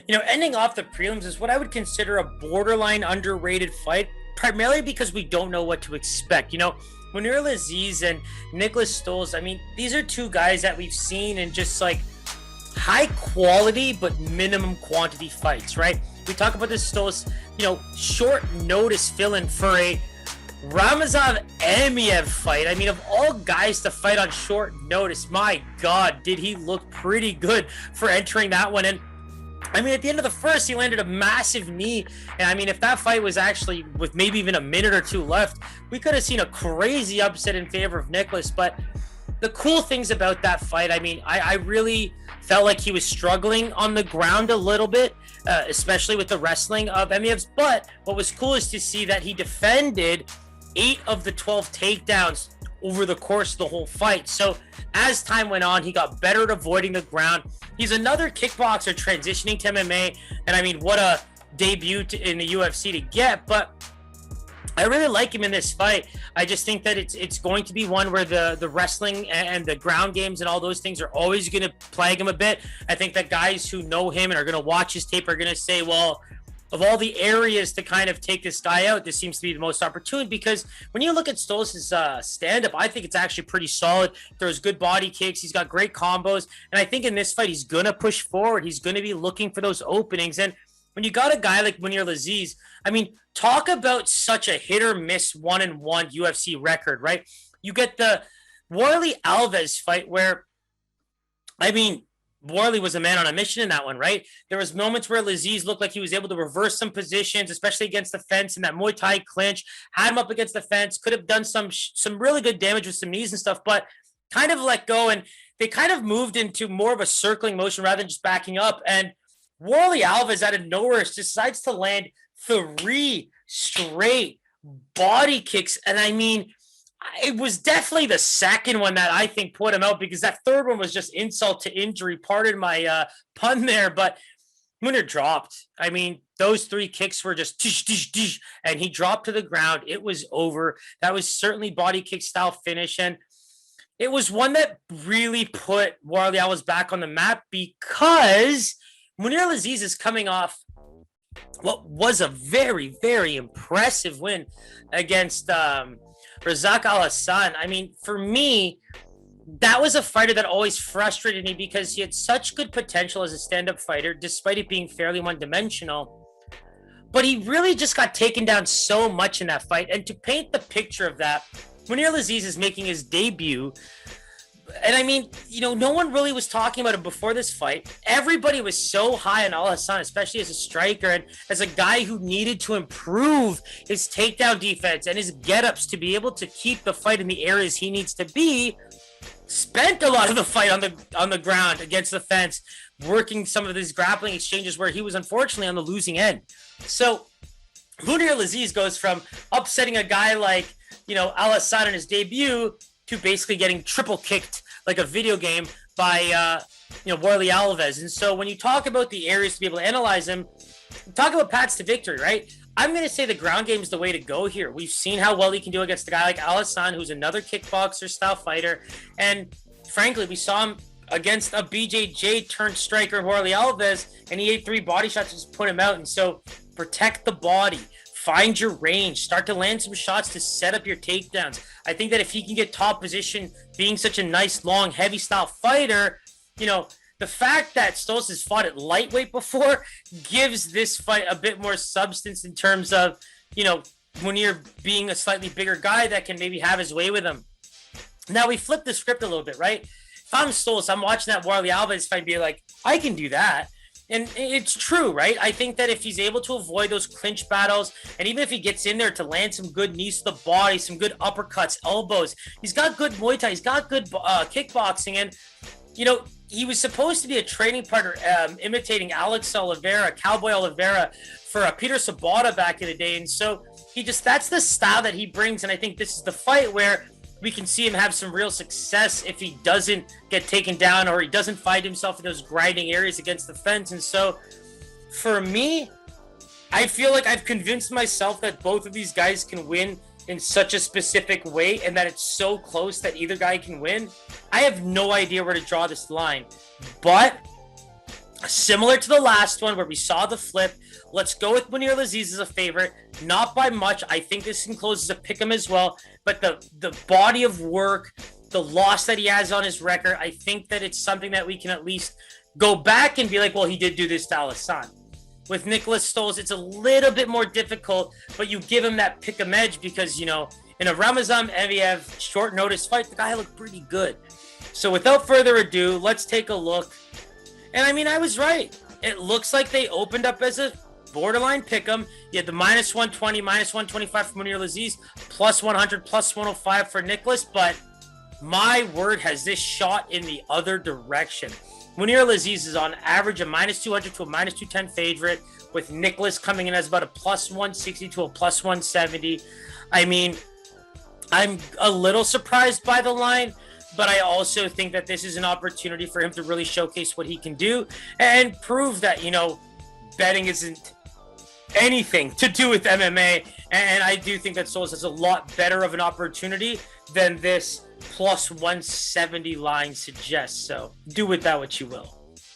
Ending off the prelims is what I would consider a borderline underrated fight, primarily because we don't know what to expect. Mounir Lazzez and Niklas Stolze, I mean, these are two guys that we've seen in just like high quality but minimum quantity fights, right? We talk about this Stolze, short notice fill-in for a Ramazan Amiev fight. I mean, of all guys to fight on short notice, my God, did he look pretty good for entering that one. And I mean, at the end of the first, he landed a massive knee. And I mean, if that fight was actually with maybe even a minute or two left, we could have seen a crazy upset in favor of Niklas. But the cool things about that fight, I mean, I really felt like he was struggling on the ground a little bit, especially with the wrestling of Emiev's. But what was cool is to see that he defended 8 of the 12 takedowns over the course of the whole fight. So as time went on, he got better at avoiding the ground. He's another kickboxer transitioning to MMA, and I mean, what a debut in the UFC to get. But I really like him in this fight. I just think that it's going to be one where the wrestling and the ground games and all those things are always going to plague him a bit. I think that guys who know him and are going to watch his tape are going to say, well, of all the areas to kind of take this guy out, this seems to be the most opportune, because when you look at Stolze's stand-up, I think it's actually pretty solid. Throws good body kicks. He's got great combos. And I think in this fight, he's going to push forward. He's going to be looking for those openings. And when you got a guy like Mounir Lazzez, I mean, talk about such a hit-or-miss 1-1 UFC record, right? You get the Warley Alves fight where, I mean, Warley was a man on a mission in that one, right? There was moments where Lazzez looked like he was able to reverse some positions, especially against the fence in that Muay Thai clinch, had him up against the fence, could have done some really good damage with some knees and stuff, but kind of let go, and they kind of moved into more of a circling motion rather than just backing up. And Warley Alves out of nowhere decides to land 3 straight body kicks. And I mean, it was definitely the second one that I think put him out, because that third one was just insult to injury. Pardon my pun there, but Mounir dropped. I mean, those 3 kicks were just tish, tish, tish, and he dropped to the ground. It was over. That was certainly body kick style finish, and it was one that really put Warley Alves back on the map, because Mounir Lazzez is coming off what was a very, very impressive win against Razak Al Hassan. I mean, for me, that was a fighter that always frustrated me, because he had such good potential as a stand-up fighter, despite it being fairly one-dimensional. But he really just got taken down so much in that fight. And to paint the picture of that, Mounir Lazzez is making his debut. And I mean, no one really was talking about him before this fight. Everybody was so high on Al Hassan, especially as a striker and as a guy who needed to improve his takedown defense and his get-ups to be able to keep the fight in the areas he needs to be. Spent a lot of the fight on the ground against the fence, working some of these grappling exchanges where he was unfortunately on the losing end. So Mounir Lazzez goes from upsetting a guy like, Al Hassan in his debut to basically getting triple kicked like a video game by, Warley Alves. And so when you talk about the areas to be able to analyze him, talk about paths to victory, right? I'm going to say the ground game is the way to go here. We've seen how well he can do against a guy like Al Hassan, who's another kickboxer style fighter. And frankly, we saw him against a BJJ turned striker, Warley Alves, and he ate 3 body shots to just put him out. And so protect the body. Find your range. Start to land some shots to set up your takedowns. I think that if he can get top position, being such a nice, long, heavy style fighter, the fact that Stolze has fought at lightweight before gives this fight a bit more substance in terms of, Mounir being a slightly bigger guy that can maybe have his way with him. Now, we flip the script a little bit, right? If I'm Stolze, I'm watching that Warley Alves fight and be like, I can do that. And it's true, right? I think that if he's able to avoid those clinch battles, and even if he gets in there to land some good knees to the body, some good uppercuts, elbows, he's got good Muay Thai, he's got good kickboxing, and, he was supposed to be a training partner imitating Alex Oliveira, Cowboy Oliveira, for Peter Sabata back in the day, and so that's the style that he brings, and I think this is the fight where we can see him have some real success if he doesn't get taken down or he doesn't find himself in those grinding areas against the fence. And so for me, I feel like I've convinced myself that both of these guys can win in such a specific way and that it's so close that either guy can win. I have no idea where to draw this line, but Similar to the last one where we saw the flip, let's go with Mounir Lazzez as a favorite. Not by much. I think this can close as a pick 'em as well. But the body of work, the loss that he has on his record, I think that it's something that we can at least go back and be like, well, he did do this to Alisson. With Niklas Stolze, it's a little bit more difficult, but you give him that pick 'em edge because, you know, in a Ramazan Eviev short notice fight, the guy looked pretty good. So without further ado, let's take a look. And I mean, I was right. It looks like they opened up as a borderline pick'em. You had the minus 120, minus 125 for Mounir Lazzez, plus 100, plus 105 for Niklas. But my word, has this shot in the other direction. Mounir Lazzez is on average a minus 200 to a minus 210 favorite, with Niklas coming in as about a plus 160 to a plus 170. I mean, I'm a little surprised by the line, but I also think that this is an opportunity for him to really showcase what he can do and prove that, you know, betting isn't anything to do with MMA. And I do think that Stolze has a lot better of an opportunity than this plus 170 line suggests. So do with that what you will.